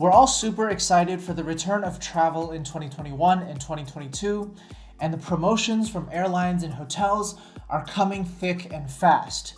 We're all super excited for the return of travel in 2021 and 2022, and the promotions from airlines and hotels are coming thick and fast.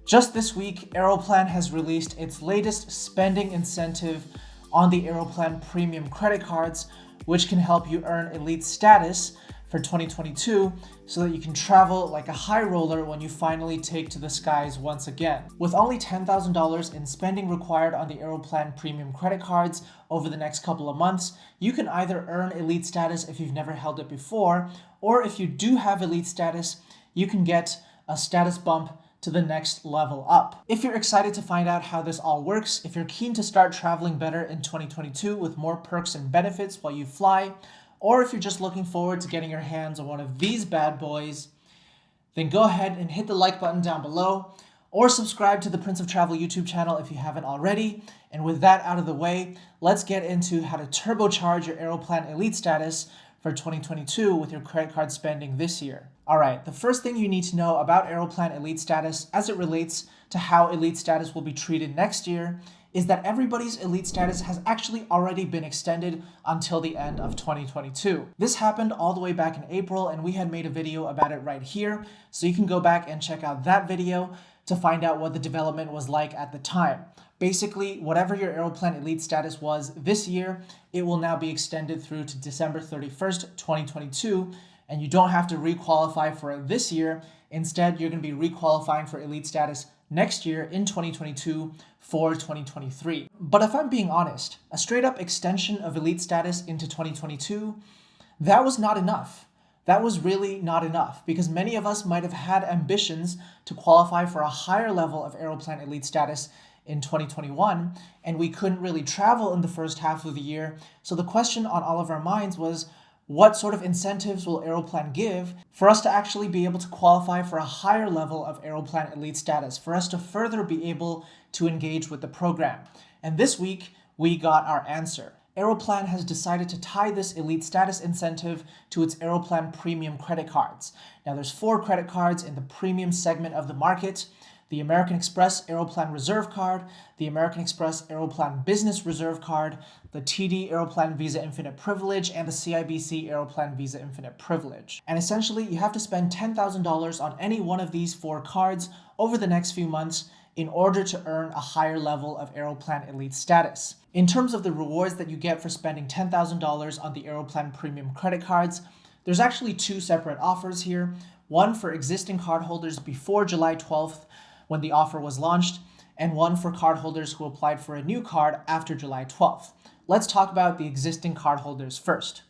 Just this week, Aeroplan has released its latest spending incentive on the Aeroplan premium credit cards, which can help you earn elite status for 2022 so that you can travel like a high roller when you finally take to the skies once again. With only $10,000 in spending required on the Aeroplan premium credit cards over the next couple of months, you can either earn elite status if you've never held it before, or if you do have elite status, you can get a status bump to the next level up. If you're excited to find out how this all works, if you're keen to start traveling better in 2022 with more perks and benefits while you fly, or if you're just looking forward to getting your hands on one of these bad boys, then go ahead and hit the like button down below, or subscribe to the Prince of Travel YouTube channel if you haven't already. And with that out of the way, let's get into how to turbocharge your Aeroplan Elite status for 2022 with your credit card spending this year. All right, the first thing you need to know about Aeroplan Elite status as it relates to how Elite status will be treated next year is that everybody's elite status has actually already been extended until the end of 2022. This happened all the way back in April, and we had made a video about it right here, so you can go back and check out that video to find out what the development was like at the time. Basically, whatever your Aeroplan Elite status was this year, it will now be extended through to December 31st, 2022, and you don't have to requalify for it this year. Instead, you're going to be requalifying for elite status next year in 2022 for 2023. But if I'm being honest, a straight up extension of elite status into 2022, that was not enough. That was really not enough because many of us might have had ambitions to qualify for a higher level of Aeroplan Elite status in 2021, and we couldn't really travel in the first half of the year. So the question on all of our minds was, what sort of incentives will Aeroplan give for us to actually be able to qualify for a higher level of Aeroplan Elite status, for us to further be able to engage with the program? And this week, we got our answer. Aeroplan has decided to tie this elite status incentive to its Aeroplan premium credit cards. Now, there's 4 credit cards in the premium segment of the market: the American Express Aeroplan Reserve Card, the American Express Aeroplan Business Reserve Card, the TD Aeroplan Visa Infinite Privilege, and the CIBC Aeroplan Visa Infinite Privilege. And essentially, you have to spend $10,000 on any one of these 4 cards over the next few months in order to earn a higher level of Aeroplan Elite status. In terms of the rewards that you get for spending $10,000 on the Aeroplan Premium credit cards, there's actually 2 separate offers here. One for existing cardholders before July 12th, when the offer was launched, and one for cardholders who applied for a new card after July 12th. Let's talk about the existing cardholders first.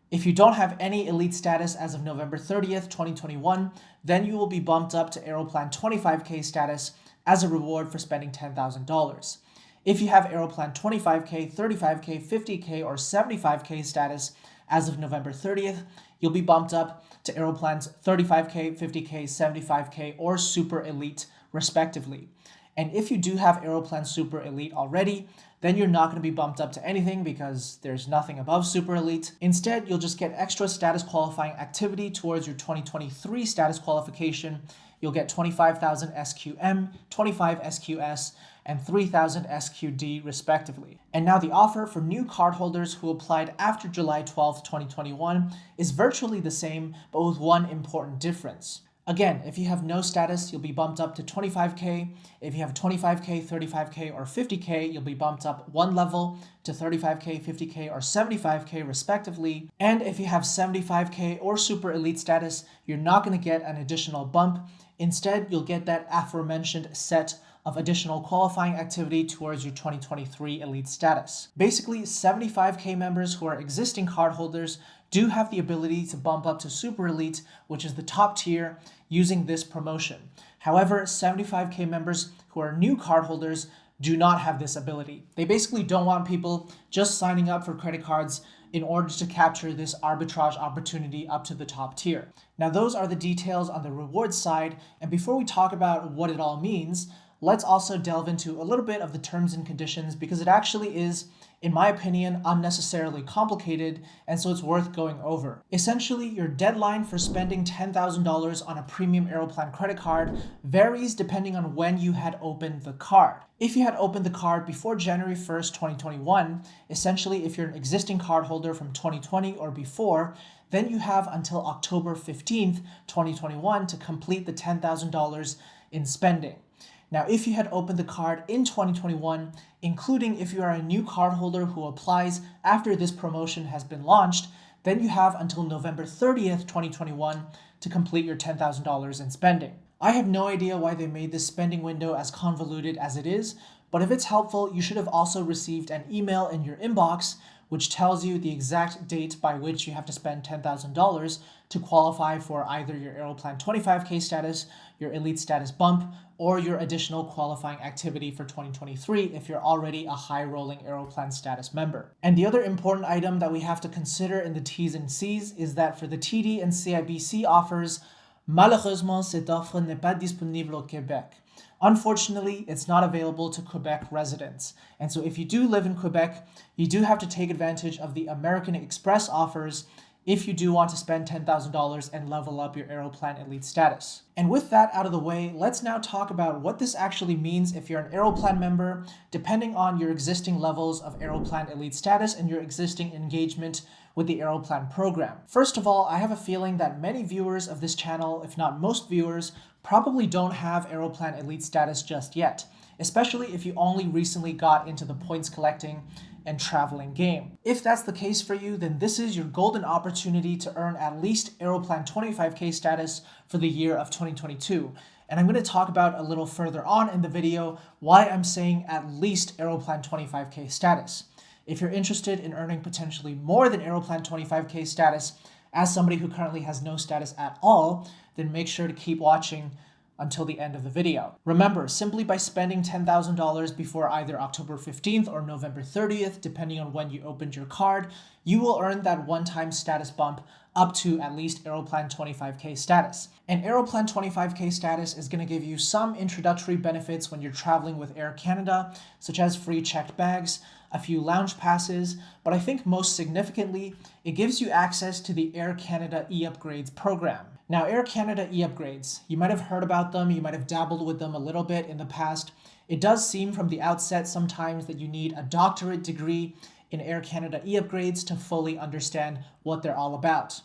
If you don't have any elite status as of November 30th, 2021, then you will be bumped up to Aeroplan 25K status as a reward for spending $10,000. If you have Aeroplan 25K, 35K, 50K, or 75K status as of November 30th, you'll be bumped up to Aeroplan's 35K, 50K, 75K, or Super Elite, respectively. And if you do have Aeroplan Super Elite already, then you're not going to be bumped up to anything because there's nothing above Super Elite. Instead, you'll just get extra status qualifying activity towards your 2023 status qualification. You'll get 25,000 SQM, 25 SQS, and 3,000 SQD respectively. And now the offer for new cardholders who applied after July 12th, 2021 is virtually the same, but with one important difference. Again, if you have no status, you'll be bumped up to 25K. If you have 25K, 35K, or 50K, you'll be bumped up 1 level to 35K, 50K, or 75K respectively. And if you have 75K or Super Elite status, you're not going to get an additional bump. Instead, you'll get that aforementioned set of additional qualifying activity towards your 2023 Elite status. Basically, 75K members who are existing cardholders do have the ability to bump up to Super Elite, which is the top tier, using this promotion. However, 75K members who are new cardholders do not have this ability. They basically don't want people just signing up for credit cards in order to capture this arbitrage opportunity up to the top tier. Now, those are the details on the rewards side, and before we talk about what it all means, let's also delve into a little bit of the terms and conditions because it actually is, in my opinion, unnecessarily complicated, and so it's worth going over. Essentially, your deadline for spending $10,000 on a premium Aeroplan credit card varies depending on when you had opened the card. If you had opened the card before January 1st, 2021, essentially if you're an existing cardholder from 2020 or before, then you have until October 15th, 2021 to complete the $10,000 in spending. Now, if you had opened the card in 2021, including if you are a new cardholder who applies after this promotion has been launched, then you have until November 30th, 2021 to complete your $10,000 in spending. I have no idea why they made this spending window as convoluted as it is, but if it's helpful, you should have also received an email in your inbox which tells you the exact date by which you have to spend $10,000 to qualify for either your Aeroplan 25K status, your Elite Status bump, or your additional qualifying activity for 2023 if you're already a high-rolling Aeroplan status member. And the other important item that we have to consider in the T's and C's is that for the TD and CIBC offers, malheureusement, cette offre n'est pas disponible au Québec. Unfortunately, it's not available to Quebec residents. And so if you do live in Quebec, you do have to take advantage of the American Express offers if you do want to spend $10,000 and level up your Aeroplan Elite status. And with that out of the way, let's now talk about what this actually means if you're an Aeroplan member, depending on your existing levels of Aeroplan Elite status and your existing engagement with the Aeroplan program. First of all, I have a feeling that many viewers of this channel, if not most viewers, probably don't have Aeroplan Elite status just yet, especially if you only recently got into the points collecting and traveling game. If that's the case for you, then this is your golden opportunity to earn at least Aeroplan 25K status for the year of 2022. And I'm going to talk about a little further on in the video why I'm saying at least Aeroplan 25K status. If you're interested in earning potentially more than Aeroplan 25K status as somebody who currently has no status at all, then make sure to keep watching until the end of the video. Remember, simply by spending $10,000 before either October 15th or November 30th, depending on when you opened your card, you will earn that one-time status bump up to at least Aeroplan 25K status. And Aeroplan 25K status is going to give you some introductory benefits when you're traveling with Air Canada, such as free checked bags, a few lounge passes, but I think most significantly, it gives you access to the Air Canada e-upgrades program. Now, Air Canada e-upgrades, you might have heard about them, you might have dabbled with them a little bit in the past. It does seem from the outset sometimes that you need a doctorate degree in Air Canada e-upgrades to fully understand what they're all about.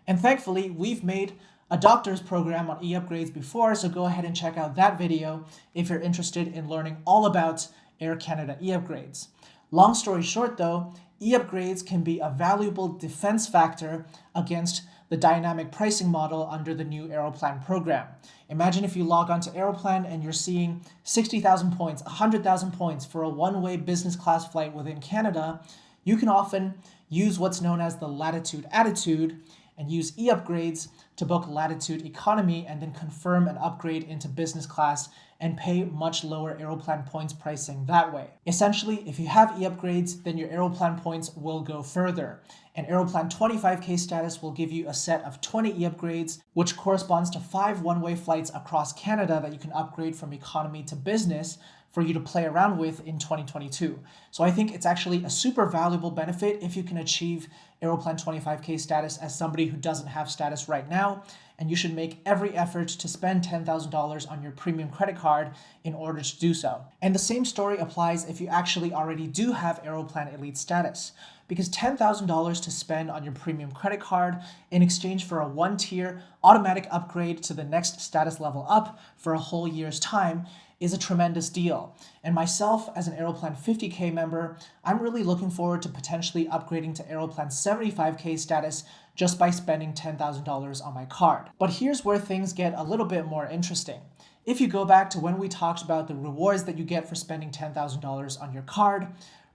And thankfully, we've made a doctor's program on e-upgrades before, so go ahead and check out that video if you're interested in learning all about Air Canada e-upgrades. Long story short though, e-upgrades can be a valuable defense factor against the dynamic pricing model under the new Aeroplan program. Imagine if you log on to Aeroplan and you're seeing 60,000 points, 100,000 points for a one-way business class flight within Canada. You can often use what's known as the Latitude Attitude and use e-upgrades to book Latitude Economy and then confirm an upgrade into business class and pay much lower Aeroplan points pricing that way. Essentially, if you have e-upgrades, then your Aeroplan points will go further. And Aeroplan 25K status will give you a set of 20 e-upgrades, which corresponds to 5 one-way flights across Canada that you can upgrade from economy to business for you to play around with in 2022. So I think it's actually a super valuable benefit if you can achieve Aeroplan 25K status as somebody who doesn't have status right now, and you should make every effort to spend $10,000 on your premium credit card in order to do so. And the same story applies if you actually already do have Aeroplan Elite status, because $10,000 to spend on your premium credit card in exchange for a one-tier automatic upgrade to the next status level up for a whole year's time is a tremendous deal. And myself, as an Aeroplan 50K member, I'm really looking forward to potentially upgrading to Aeroplan 75K status just by spending $10,000 on my card. But here's where things get a little bit more interesting. If you go back to when we talked about the rewards that you get for spending $10,000 on your card,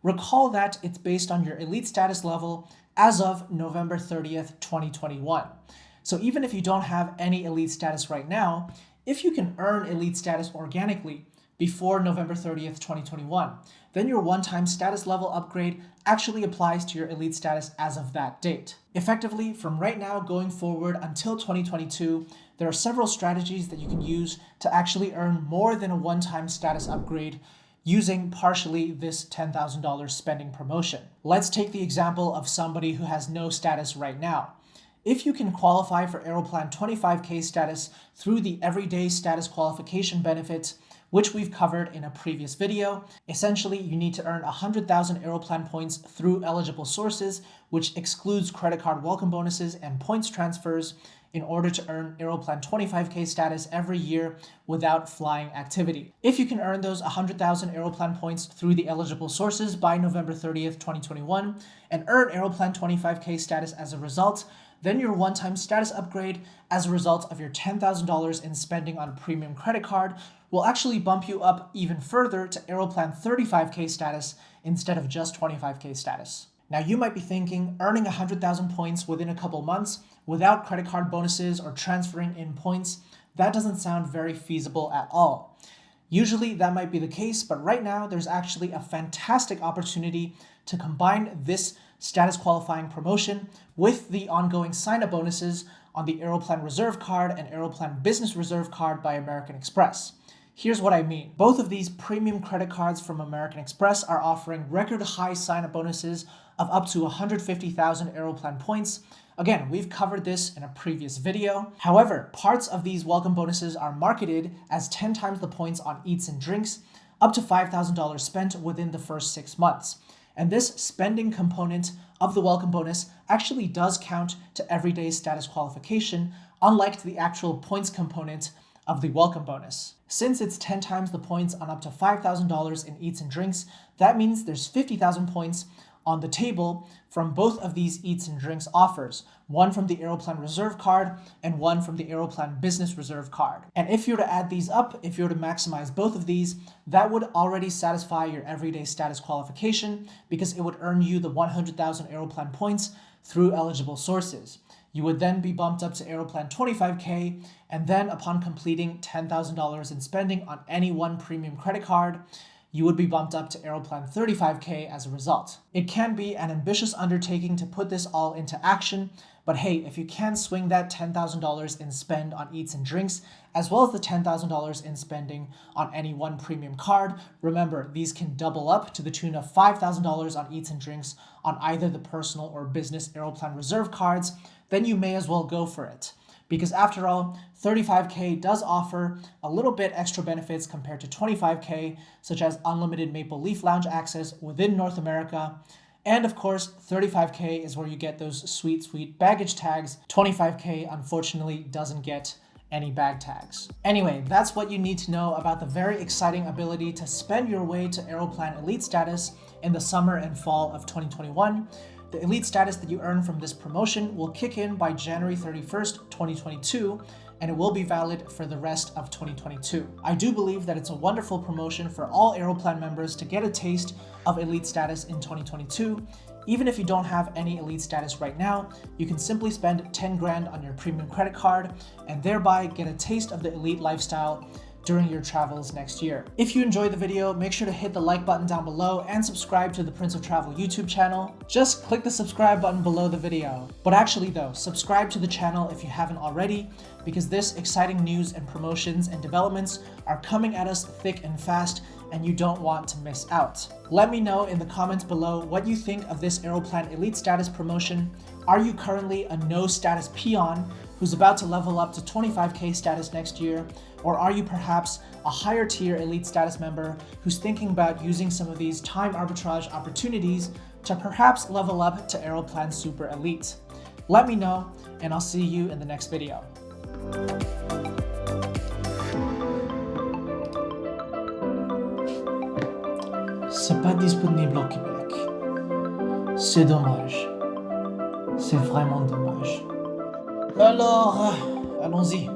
recall that it's based on your Elite status level as of November 30th, 2021. So even if you don't have any Elite status right now, if you can earn Elite status organically before November 30th, 2021, then your one-time status level upgrade actually applies to your Elite status as of that date. Effectively, from right now going forward until 2022, there are several strategies that you can use to actually earn more than a one-time status upgrade using partially this $10,000 spending promotion. Let's take the example of somebody who has no status right now. If you can qualify for Aeroplan 25K status through the Everyday Status Qualification benefit, which we've covered in a previous video, essentially you need to earn 100,000 Aeroplan points through eligible sources, which excludes credit card welcome bonuses and points transfers, in order to earn Aeroplan 25K status every year without flying activity. If you can earn those 100,000 Aeroplan points through the eligible sources by November 30th, 2021, and earn Aeroplan 25K status as a result, then your one-time status upgrade as a result of your $10,000 in spending on a premium credit card will actually bump you up even further to Aeroplan 35K status instead of just 25K status. Now you might be thinking, earning 100,000 points within a couple months without credit card bonuses or transferring in points, that doesn't sound very feasible at all. Usually that might be the case, but right now there's actually a fantastic opportunity to combine this status qualifying promotion with the ongoing sign-up bonuses on the Aeroplan Reserve Card and Aeroplan Business Reserve Card by American Express. Here's what I mean. Both of these premium credit cards from American Express are offering record high sign-up bonuses of up to 150,000 Aeroplan points. Again, we've covered this in a previous video. However, parts of these welcome bonuses are marketed as 10 times the points on eats and drinks, up to $5,000 spent within the first 6 months. And this spending component of the welcome bonus actually does count to everyday status qualification, unlike the actual points component of the welcome bonus. Since it's 10 times the points on up to $5,000 in eats and drinks, that means there's 50,000 points on the table from both of these eats and drinks offers, one from the Aeroplan Reserve Card and one from the Aeroplan Business Reserve Card. And if you were to add these up, if you were to maximize both of these, that would already satisfy your everyday status qualification because it would earn you the 100,000 Aeroplan points through eligible sources. You would then be bumped up to Aeroplan 25K, and then upon completing $10,000 in spending on any one premium credit card, you would be bumped up to Aeroplan 35K as a result. It can be an ambitious undertaking to put this all into action, but hey, if you can swing that $10,000 in spend on eats and drinks, as well as the $10,000 in spending on any one premium card, remember, these can double up to the tune of $5,000 on eats and drinks on either the personal or business Aeroplan Reserve cards, then you may as well go for it. Because after all, 35K does offer a little bit extra benefits compared to 25K, such as unlimited Maple Leaf Lounge access within North America. And of course, 35K is where you get those sweet baggage tags. 25K unfortunately doesn't get any bag tags. Anyway, that's what you need to know about the very exciting ability to spend your way to Aeroplan Elite Status in the summer and fall of 2021. The elite status that you earn from this promotion will kick in by January 31st, 2022, and it will be valid for the rest of 2022. I do believe that it's a wonderful promotion for all Aeroplan members to get a taste of elite status in 2022. Even if you don't have any elite status right now, you can simply spend 10 grand on your premium credit card and thereby get a taste of the elite lifestyle during your travels next year. If you enjoyed the video, make sure to hit the like button down below and subscribe to the Prince of Travel YouTube channel. Just click the subscribe button below the video. But actually though, subscribe to the channel if you haven't already, because this exciting news and promotions and developments are coming at us thick and fast, and you don't want to miss out. Let me know in the comments below what you think of this Aeroplan Elite Status promotion. Are you currently a no status peon who's about to level up to 25K status next year? Or are you perhaps a higher tier elite status member who's thinking about using some of these time arbitrage opportunities to perhaps level up to Aeroplan Super Elite? Let me know, and I'll see you in the next video. C'est pas disponible au Québec. C'est dommage. C'est vraiment dommage. Alors, allons-y.